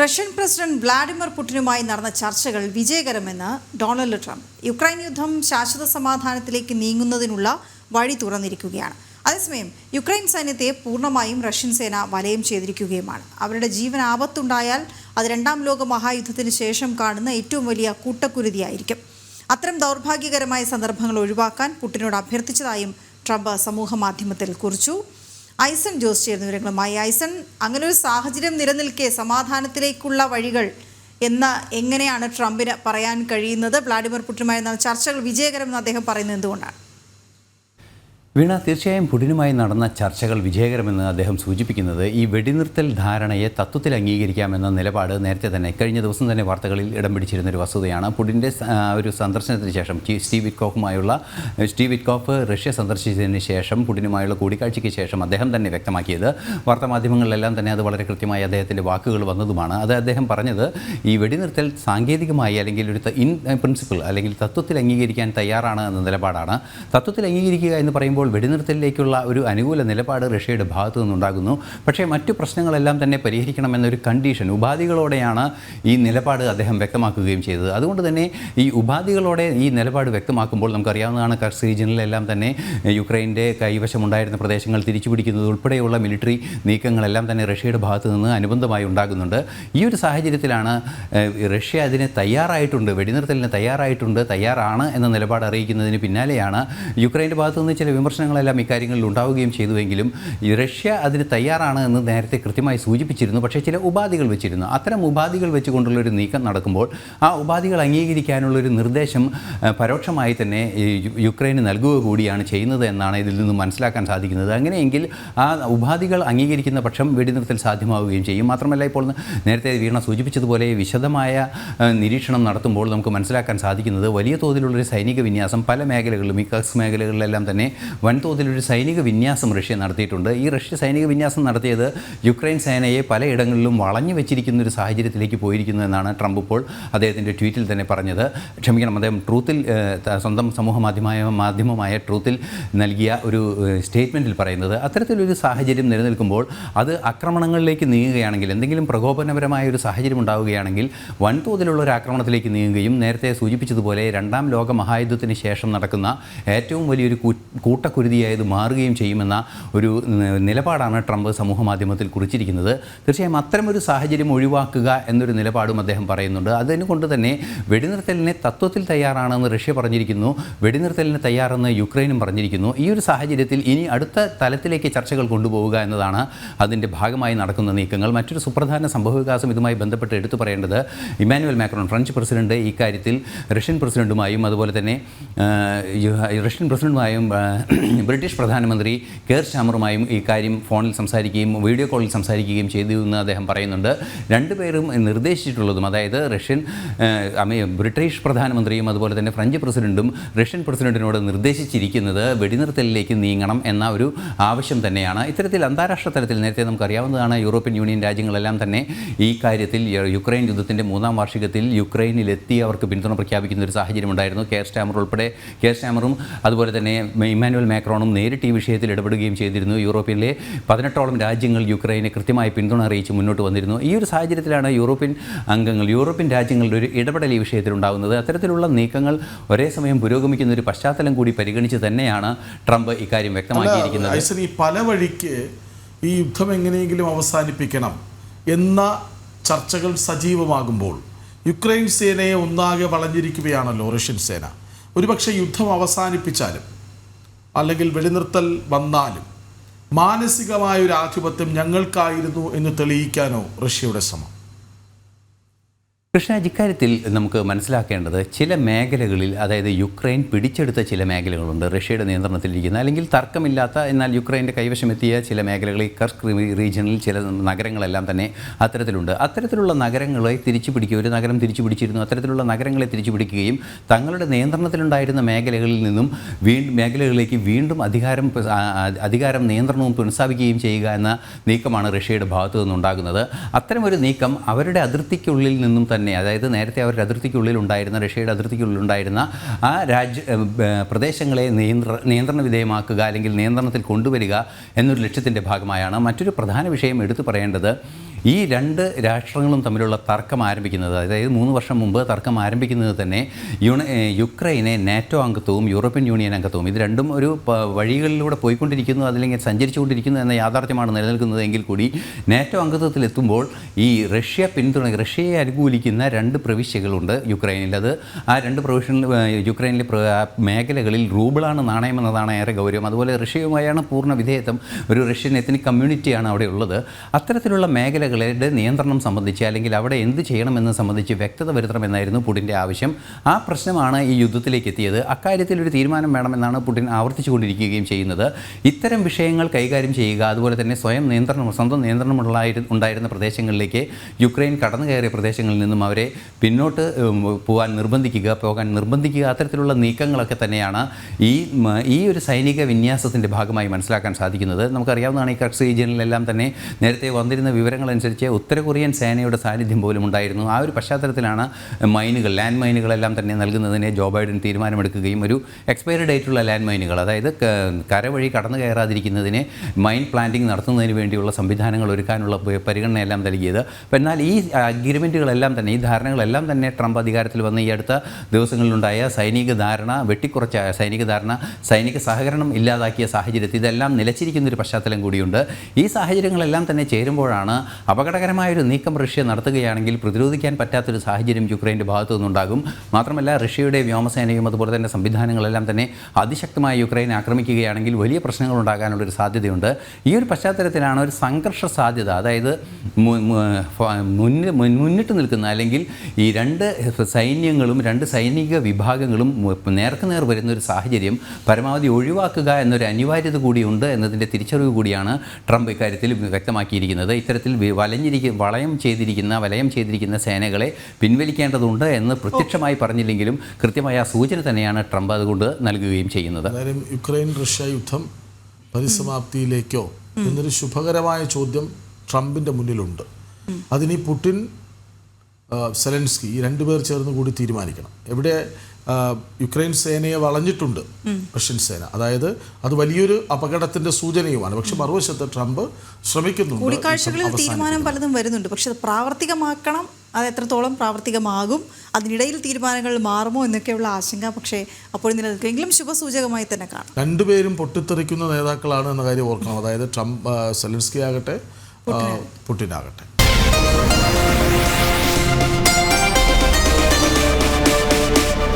Russian president Vladimir പുടിനുമായി നടന്ന ചർച്ചകൾ വിജയകരമെന്ന് Donald Trump. Ukraine യുദ്ധം ശാശ്വത സമാധാനത്തിലേക്ക് നീങ്ങുന്നതിനുള്ള വഴി തുറന്നിരിക്കുകയാണ്. അതേസമയം യുക്രൈൻ സൈന്യത്തെ പൂർണ്ണമായും റഷ്യൻ സേന വലയം ചെയ്തിരിക്കുകയുമാണ്. അവരുടെ ജീവൻ ആപത്തുണ്ടായാൽ അത് രണ്ടാം ലോക മഹായുദ്ധത്തിന് ശേഷം കാണുന്ന ഏറ്റവും വലിയ കൂട്ടക്കുരുതിയായിരിക്കും. അത്തരം ദൗർഭാഗ്യകരമായ സന്ദർഭങ്ങൾ ഒഴിവാക്കാൻ പുടിനോട് അഭ്യർത്ഥിച്ചതായും ട്രംപ് സമൂഹ മാധ്യമത്തിൽ കുറിച്ചു. ഐസൺ ജോസ് ചേർന്ന വിവരങ്ങളുമായി. ഐസൺ, അങ്ങനെ ഒരു സാഹചര്യം നിലനിൽക്കെ സമാധാനത്തിലേക്കുള്ള വഴികൾ എന്ന് എങ്ങനെയാണ് ട്രംപിന് പറയാൻ കഴിയുന്നത്? വ്ളാഡിമിർ പുടിനുമായി നടന്ന ചർച്ചകൾ വിജയകരമെന്ന് അദ്ദേഹം പറയുന്നത് എന്തുകൊണ്ടാണ്? വീണ, തീർച്ചയായും പുടിനുമായി നടന്ന ചർച്ചകൾ വിജയകരമെന്ന് അദ്ദേഹം സൂചിപ്പിക്കുന്നത് ഈ വെടിനിർത്തൽ ധാരണയെ തത്വത്തിൽ അംഗീകരിക്കാമെന്ന നിലപാട് നേരത്തെ തന്നെ കഴിഞ്ഞ ദിവസം തന്നെ വാർത്തകളിൽ ഇടം പിടിച്ചിരുന്നൊരു വസ്തുതയാണ്. പുടിൻ്റെ ഒരു സന്ദർശനത്തിന് ശേഷം സ്റ്റീവ് വിറ്റ്കോഫ് റഷ്യ സന്ദർശിച്ചതിന് ശേഷം പുടിനുമായുള്ള കൂടിക്കാഴ്ചയ്ക്ക് ശേഷം അദ്ദേഹം തന്നെ വ്യക്തമാക്കിയത്, വാർത്താമാധ്യമങ്ങളിലെല്ലാം തന്നെ അത് വളരെ കൃത്യമായി അദ്ദേഹത്തിൻ്റെ വാക്കുകൾ വന്നതുമാണ്. അത് അദ്ദേഹം പറഞ്ഞത് ഈ വെടിനിർത്തൽ സാങ്കേതികമായി അല്ലെങ്കിൽ ഒരു ഇൻ പ്രിൻസിപ്പിൾ അല്ലെങ്കിൽ തത്വത്തിൽ അംഗീകരിക്കാൻ തയ്യാറാണ് എന്ന നിലപാടാണ്. തത്വത്തിൽ അംഗീകരിക്കുക എന്ന് പറയുമ്പോൾ വെടിനിർത്തലിലേക്കുള്ള ഒരു അനുകൂല നിലപാട് റഷ്യയുടെ ഭാഗത്തു നിന്നുണ്ടാകുന്നു. പക്ഷേ മറ്റു പ്രശ്നങ്ങളെല്ലാം തന്നെ പരിഹരിക്കണമെന്നൊരു കണ്ടീഷൻ, ഉപാധികളോടെയാണ് ഈ നിലപാട് അദ്ദേഹം വ്യക്തമാക്കുകയും ചെയ്തത്. അതുകൊണ്ട് തന്നെ ഈ ഉപാധികളോടെ ഈ നിലപാട് വ്യക്തമാക്കുമ്പോൾ നമുക്കറിയാവുന്നതാണ്, കർസ് റീജിയനിലെല്ലാം തന്നെ യുക്രൈൻ്റെ കൈവശമുണ്ടായിരുന്ന പ്രദേശങ്ങൾ തിരിച്ചുപിടിക്കുന്നത് ഉൾപ്പെടെയുള്ള മിലിറ്ററി നീക്കങ്ങളെല്ലാം തന്നെ റഷ്യയുടെ ഭാഗത്തു നിന്ന് അനുബന്ധമായി ഉണ്ടാകുന്നുണ്ട്. ഈ ഒരു സാഹചര്യത്തിലാണ് റഷ്യ അതിന് തയ്യാറായിട്ടുണ്ട്, വെടിനിർത്തലിന് തയ്യാറാണ് എന്ന നിലപാട് അറിയിക്കുന്നതിന് പിന്നാലെയാണ് യുക്രൈൻ്റെ ഭാഗത്തു നിന്ന് ചില വിമർശനങ്ങളെല്ലാം ഇക്കാര്യങ്ങളിൽ ഉണ്ടാവുകയും ചെയ്തുവെങ്കിലും റഷ്യ അതിന് തയ്യാറാണ് എന്ന് നേരത്തെ കൃത്യമായി സൂചിപ്പിച്ചിരുന്നു. പക്ഷേ ചില ഉപാധികൾ വെച്ചിരുന്നു. അത്തരം ഉപാധികൾ വെച്ചുകൊണ്ടുള്ളൊരു നീക്കം നടക്കുമ്പോൾ ആ ഉപാധികൾ അംഗീകരിക്കാനുള്ളൊരു നിർദ്ദേശം പരോക്ഷമായി തന്നെ യുക്രൈന് നൽകുക കൂടിയാണ് ചെയ്യുന്നത് എന്നാണ് ഇതിൽ നിന്ന് മനസ്സിലാക്കാൻ സാധിക്കുന്നത്. അങ്ങനെയെങ്കിൽ ആ ഉപാധികൾ അംഗീകരിക്കുന്ന പക്ഷം വെടിനിർത്തൽ സാധ്യമാവുകയും ചെയ്യും. മാത്രമല്ല, ഇപ്പോൾ നേരത്തെ വീണ സൂചിപ്പിച്ചതുപോലെ വിശദമായ നിരീക്ഷണം നടത്തുമ്പോൾ നമുക്ക് മനസ്സിലാക്കാൻ സാധിക്കുന്നത് വലിയ തോതിലുള്ളൊരു സൈനിക വിന്യാസം പല മേഖലകളിലും, ഈ കർസ് മേഖലകളിലെല്ലാം തന്നെ വൻതോതിലൊരു സൈനിക വിന്യാസം റഷ്യ നടത്തിയിട്ടുണ്ട്. ഈ റഷ്യ സൈനിക വിന്യാസം നടത്തിയത് യുക്രൈൻ സേനയെ പലയിടങ്ങളിലും വളഞ്ഞു വെച്ചിരിക്കുന്ന ഒരു സാഹചര്യത്തിലേക്ക് പോയിരിക്കുന്നു എന്നാണ് ട്രംപ് ഇപ്പോൾ അദ്ദേഹത്തിൻ്റെ ട്വീറ്റിൽ തന്നെ പറഞ്ഞത്. അദ്ദേഹം ട്രൂത്തിൽ, സ്വന്തം സമൂഹ മാധ്യമമായ ട്രൂത്തിൽ നൽകിയ ഒരു സ്റ്റേറ്റ്മെൻറ്റിൽ പറയുന്നത്, അത്തരത്തിലൊരു സാഹചര്യം നിലനിൽക്കുമ്പോൾ അത് ആക്രമണങ്ങളിലേക്ക് നീങ്ങുകയാണെങ്കിൽ, എന്തെങ്കിലും പ്രകോപനപരമായ ഒരു സാഹചര്യം ഉണ്ടാവുകയാണെങ്കിൽ വൻതോതിലുള്ള ഒരു ആക്രമണത്തിലേക്ക് നീങ്ങുകയും നേരത്തെ സൂചിപ്പിച്ചതുപോലെ രണ്ടാം ലോക മഹായുദ്ധത്തിന് ശേഷം നടക്കുന്ന ഏറ്റവും വലിയൊരു കൂട്ടക്കുരുതിയായത് മാറുകയും ചെയ്യുമെന്ന ഒരു നിലപാടാണ് ട്രംപ് സമൂഹ മാധ്യമത്തിൽ കുറിച്ചിരിക്കുന്നത്. തീർച്ചയായും അത്തരമൊരു സാഹചര്യം ഒഴിവാക്കുക എന്നൊരു നിലപാടും അദ്ദേഹം പറയുന്നുണ്ട്. അതുകൊണ്ട് തന്നെ വെടിനിർത്തലിനെ തത്വത്തിൽ തയ്യാറാണെന്ന് റഷ്യ പറഞ്ഞിരിക്കുന്നു, വെടിനിർത്തലിന് തയ്യാറെന്ന് യുക്രൈനും പറഞ്ഞിരിക്കുന്നു. ഈ ഒരു സാഹചര്യത്തിൽ ഇനി അടുത്ത തലത്തിലേക്ക് ചർച്ചകൾ കൊണ്ടുപോവുക എന്നതാണ് അതിൻ്റെ ഭാഗമായി നടക്കുന്ന നീക്കങ്ങൾ. മറ്റൊരു സുപ്രധാന സംഭവവികാസം ഇതുമായി ബന്ധപ്പെട്ട് എടുത്തു പറയേണ്ടത്, ഇമ്മാനുവൽ മാക്രോൺ, ഫ്രഞ്ച് പ്രസിഡന്റ്, ഇക്കാര്യത്തിൽ റഷ്യൻ പ്രസിഡന്റുമായും അതുപോലെ തന്നെ ബ്രിട്ടീഷ് പ്രധാനമന്ത്രി കെയർ സ്റ്റാമറുമായും ഈ കാര്യം ഫോണിൽ സംസാരിക്കുകയും വീഡിയോ കോളിൽ സംസാരിക്കുകയും ചെയ്തു എന്ന് അദ്ദേഹം പറയുന്നുണ്ട്. രണ്ടുപേരും നിർദ്ദേശിച്ചിട്ടുള്ളതും, അതായത് ബ്രിട്ടീഷ് പ്രധാനമന്ത്രിയും അതുപോലെ തന്നെ ഫ്രഞ്ച് പ്രസിഡന്റും റഷ്യൻ പ്രസിഡന്റിനോട് നിർദ്ദേശിച്ചിരിക്കുന്നത് വെടിനിർത്തലിലേക്ക് നീങ്ങണം എന്ന ഒരു ആവശ്യം തന്നെയാണ്. ഇത്തരത്തിൽ അന്താരാഷ്ട്ര തലത്തിൽ നേരത്തെ നമുക്കറിയാവുന്നതാണ്, യൂറോപ്യൻ യൂണിയൻ രാജ്യങ്ങളെല്ലാം തന്നെ ഈ കാര്യത്തിൽ യുക്രൈൻ യുദ്ധത്തിൻ്റെ 3ാം വാർഷികത്തിൽ യുക്രൈനിലെത്തി അവർക്ക് പിന്തുണ പ്രഖ്യാപിക്കുന്ന ഒരു സാഹചര്യം ഉണ്ടായിരുന്നു. കെയർ സ്റ്റാമറും അതുപോലെ തന്നെ ഇമ്മാനുവൽ മാക്രോണും നേരിട്ട് ഈ വിഷയത്തിൽ ഇടപെടുകയും ചെയ്തിരുന്നു. യൂറോപ്പിലെ 18ഓളം രാജ്യങ്ങൾ യുക്രൈനെ കൃത്യമായി പിന്തുണ അറിയിച്ച് മുന്നോട്ട് വന്നിരുന്നു. ഈ ഒരു സാഹചര്യത്തിലാണ് യൂറോപ്യൻ രാജ്യങ്ങളുടെ ഒരു ഇടപെടൽ ഈ വിഷയത്തിലുണ്ടാകുന്നത്. അത്തരത്തിലുള്ള നീക്കങ്ങൾ ഒരേ സമയം പുരോഗമിക്കുന്ന ഒരു പശ്ചാത്തലം കൂടി പരിഗണിച്ച് തന്നെയാണ് ട്രംപ് ഇക്കാര്യം വ്യക്തമാക്കിയിരിക്കുന്നത്. പല വഴിക്ക് ഈ യുദ്ധം എങ്ങനെയെങ്കിലും അവസാനിപ്പിക്കണം എന്ന ചർച്ചകൾ സജീവമാകുമ്പോൾ യുക്രൈൻ സേനയെ ഒന്നാകെ വളഞ്ഞിരിക്കുകയാണല്ലോ റഷ്യൻ സേന. ഒരുപക്ഷെ യുദ്ധം അവസാനിപ്പിച്ചാലും അല്ലെങ്കിൽ വെടിനിർത്തൽ വന്നാലും മാനസികമായൊരു ആധിപത്യം ഞങ്ങൾക്കായിരുന്നു എന്ന് തെളിയിക്കാനോ റഷ്യയുടെ ശ്രമം? കൃഷ്ണരാജ്, ഇക്കാര്യത്തിൽ നമുക്ക് മനസ്സിലാക്കേണ്ടത്, ചില മേഖലകളിൽ, അതായത് യുക്രൈൻ പിടിച്ചെടുത്ത ചില മേഖലകളുണ്ട് റഷ്യയുടെ നിയന്ത്രണത്തിലിരിക്കുന്ന, അല്ലെങ്കിൽ തർക്കമില്ലാത്ത എന്നാൽ യുക്രൈൻ്റെ കൈവശമെത്തിയ ചില മേഖലകളിൽ, കർസ്ക് റീജിയനിൽ ചില നഗരങ്ങളെല്ലാം തന്നെ അത്തരത്തിലുണ്ട്. അത്തരത്തിലുള്ള നഗരങ്ങളെ തിരിച്ചു പിടിക്കുക, ഒരു നഗരം തിരിച്ചു പിടിച്ചിരുന്നു, അത്തരത്തിലുള്ള നഗരങ്ങളെ തിരിച്ചു പിടിക്കുകയും തങ്ങളുടെ നിയന്ത്രണത്തിലുണ്ടായിരുന്ന മേഖലകളിലേക്ക് വീണ്ടും അധികാരം നിയന്ത്രണവും പുനഃസ്ഥാപിക്കുകയും ചെയ്യുക എന്ന നീക്കമാണ് റഷ്യയുടെ ഭാഗത്തു നിന്നുണ്ടാകുന്നത്. അത്തരമൊരു നീക്കം അവരുടെ അതിർത്തിക്കുള്ളിൽ നിന്നും തന്നെ, അതായത് നേരത്തെ അവരുടെ അതിർത്തിക്കുള്ളിലുണ്ടായിരുന്ന, റഷ്യയുടെ അതിർത്തിക്കുള്ളിലുണ്ടായിരുന്ന ആ പ്രദേശങ്ങളെ നിയന്ത്രണ വിധേയമാക്കുക അല്ലെങ്കിൽ നിയന്ത്രണത്തിൽ കൊണ്ടുവരിക എന്നൊരു ലക്ഷ്യത്തിൻ്റെ ഭാഗമായാണ്. മറ്റൊരു പ്രധാന വിഷയം എടുത്തു പറയേണ്ടത്, ഈ രണ്ട് രാഷ്ട്രങ്ങളും തമ്മിലുള്ള തർക്കം ആരംഭിക്കുന്നത്, അതായത് 3 വർഷം മുമ്പ് തർക്കം ആരംഭിക്കുന്നത് തന്നെ യുക്രൈനെ നാറ്റോ അംഗത്വവും യൂറോപ്യൻ യൂണിയൻ അംഗത്വവും ഇത് രണ്ടും ഒരു വഴികളിലൂടെ പോയിക്കൊണ്ടിരിക്കുന്നു, അല്ലെങ്കിൽ സഞ്ചരിച്ചുകൊണ്ടിരിക്കുന്നു എന്ന യാഥാർത്ഥ്യമാണ് നിലനിൽക്കുന്നത്. എങ്കിൽ കൂടി നാറ്റോ അംഗത്വത്തിലെത്തുമ്പോൾ ഈ റഷ്യയെ അനുകൂലിക്കുന്ന 2 പ്രവിശ്യകളുണ്ട് യുക്രൈനിൽ. അത് ആ 2 യുക്രൈനിലെ മേഖലകളിൽ റൂബിളാണ് നാണയമെന്നതാണ് ഏറെ ഗൗരവം. അതുപോലെ റഷ്യയുമായാണ് പൂർണ്ണ വിധേയത്വം. ഒരു റഷ്യൻ എത്നിക് കമ്മ്യൂണിറ്റിയാണ് അവിടെ ഉള്ളത്. അത്തരത്തിലുള്ള മേഖലകളുടെ നിയന്ത്രണം സംബന്ധിച്ച് അല്ലെങ്കിൽ അവിടെ എന്ത് ചെയ്യണമെന്ന് സംബന്ധിച്ച് വ്യക്തത വരുത്തണമെന്നായിരുന്നു പുടിൻ്റെ ആവശ്യം. ആ പ്രശ്നമാണ് ഈ യുദ്ധത്തിലേക്ക് എത്തിയത്. അക്കാര്യത്തിൽ ഒരു തീരുമാനം വേണമെന്നാണ് പുടിൻ ആവർത്തിച്ചുകൊണ്ടിരിക്കുകയും ചെയ്യുന്നത്. ഇത്തരം വിഷയങ്ങൾ കൈകാര്യം ചെയ്യുക, അതുപോലെ തന്നെ സ്വന്തം നിയന്ത്രണം ഉണ്ടായിരുന്ന പ്രദേശങ്ങളിലേക്ക് യുക്രൈൻ കടന്നു കയറിയ പ്രദേശങ്ങളിൽ നിന്നും അവരെ പിന്നോട്ട് പോകാൻ നിർബന്ധിക്കുക, അത്തരത്തിലുള്ള നീക്കങ്ങളൊക്കെ തന്നെയാണ് ഈ ഒരു സൈനിക വിന്യാസത്തിൻ്റെ ഭാഗമായി മനസ്സിലാക്കാൻ സാധിക്കുന്നത്. നമുക്കറിയാവുന്നതാണ്, ഈ കർസ് റീജിയനിലെല്ലാം തന്നെ നേരത്തെ വന്നിരുന്ന വിവരങ്ങളനുസരിച്ച് ഉത്തര കൊറിയൻ സേനയുടെ സാന്നിധ്യം പോലും ഉണ്ടായിരുന്നു. ആ ഒരു പശ്ചാത്തലത്തിലാണ് ലാൻഡ് മൈനുകളെല്ലാം തന്നെ നൽകുന്നതിന് ജോ ബൈഡൻ തീരുമാനമെടുക്കുകയും ഒരു എക്സ്പയറി ഡേറ്റുള്ള ലാൻഡ് മൈനുകൾ, അതായത് കരവഴി കടന്നു കയറാതിരിക്കുന്നതിന് മൈൻ പ്ലാന്റിംഗ് നടത്തുന്നതിന് വേണ്ടിയുള്ള സംവിധാനങ്ങൾ ഒരുക്കാനുള്ള പരിഗണനയെല്ലാം നൽകിയത്. എന്നാൽ ഈ അഗ്രിമെൻറ്റുകളെല്ലാം തന്നെ, ഈ ധാരണകളെല്ലാം തന്നെ ട്രംപ് അധികാരത്തിൽ വന്ന ഈ അടുത്ത ദിവസങ്ങളിലുണ്ടായ സൈനിക സഹകരണം ഇല്ലാതാക്കിയ സാഹചര്യത്തിൽ ഇതെല്ലാം നിലച്ചിരിക്കുന്നൊരു പശ്ചാത്തലം കൂടിയുണ്ട്. ഈ സാഹചര്യങ്ങളെല്ലാം തന്നെ ചേരുമ്പോഴാണ് അപകടകരമായൊരു നീക്കം റഷ്യ നടത്തുകയാണെങ്കിൽ പ്രതിരോധിക്കാൻ പറ്റാത്തൊരു സാഹചര്യം യുക്രൈൻ്റെ ഭാഗത്തു നിന്നുണ്ടാകും. മാത്രമല്ല റഷ്യയുടെ വ്യോമസേനയും അതുപോലെ തന്നെ സംവിധാനങ്ങളെല്ലാം തന്നെ അതിശക്തമായി യുക്രൈനെ ആക്രമിക്കുകയാണെങ്കിൽ വലിയ പ്രശ്നങ്ങൾ ഉണ്ടാകാനുള്ളൊരു സാധ്യതയുണ്ട്. ഈ ഒരു പശ്ചാത്തലത്തിലാണ് ഒരു സംഘർഷ സാധ്യത, അതായത് മുന്നിട്ട് നിൽക്കുന്ന അല്ലെങ്കിൽ ഈ 2 സൈന്യങ്ങളും 2 സൈനിക വിഭാഗങ്ങളും നേർക്കുനേർ വരുന്നൊരു സാഹചര്യം പരമാവധി ഒഴിവാക്കുക എന്നൊരു അനിവാര്യത കൂടിയുണ്ട് എന്നതിൻ്റെ തിരിച്ചറിവ് കൂടിയാണ് ട്രംപ് ഇക്കാര്യത്തിൽ വ്യക്തമാക്കിയിരിക്കുന്നത്. ഇത്തരത്തിൽ വലയം ചെയ്തിരിക്കുന്ന സേനകളെ പിൻവലിക്കേണ്ടതുണ്ട് എന്ന് പ്രത്യക്ഷമായി പറഞ്ഞില്ലെങ്കിലും കൃത്യമായ സൂചന തന്നെയാണ് ട്രംപ് അതുകൊണ്ട് നൽകുകയും ചെയ്യുന്നത്. യുക്രൈൻ റഷ്യ യുദ്ധം പരിസമാപ്തിയിലേക്കോ എന്നൊരു ശുഭകരമായ ചോദ്യം ട്രംപിൻ്റെ മുന്നിലുണ്ട്. അതിനി പുടിൻ, സെലൻസ്കി ഈ 2 പേർ ചേർന്ന് കൂടി തീരുമാനിക്കണം. എവിടെ യുക്രൈൻ സേനയെ വളഞ്ഞിട്ടുണ്ട് റഷ്യൻ സേന, അതായത് അത് വലിയൊരു അപകടത്തിന്റെ സൂചനയുമാണ്. പക്ഷെ മറുവശത്ത് ട്രംപ് ശ്രമിക്കുന്നുണ്ട്. കൂടിക്കാഴ്ചകളിൽ തീരുമാനം പലതും വരുന്നുണ്ട്, പക്ഷെ അത് പ്രാവർത്തികമാക്കണം. അത് എത്രത്തോളം പ്രാവർത്തികമാകും, അതിനിടയിൽ തീരുമാനങ്ങൾ മാറുമോ എന്നൊക്കെയുള്ള ആശങ്ക പക്ഷേ അപ്പോൾ നിലനിൽക്കുമെങ്കിലും ശുഭസൂചകമായി തന്നെ കാണാം. 2 പേരും പൊട്ടിത്തെറിക്കുന്ന നേതാക്കളാണ് എന്ന കാര്യം ഓർക്കണം. അതായത് സെലൻസ്കി ആകട്ടെ, പുടിൻ ആകട്ടെ.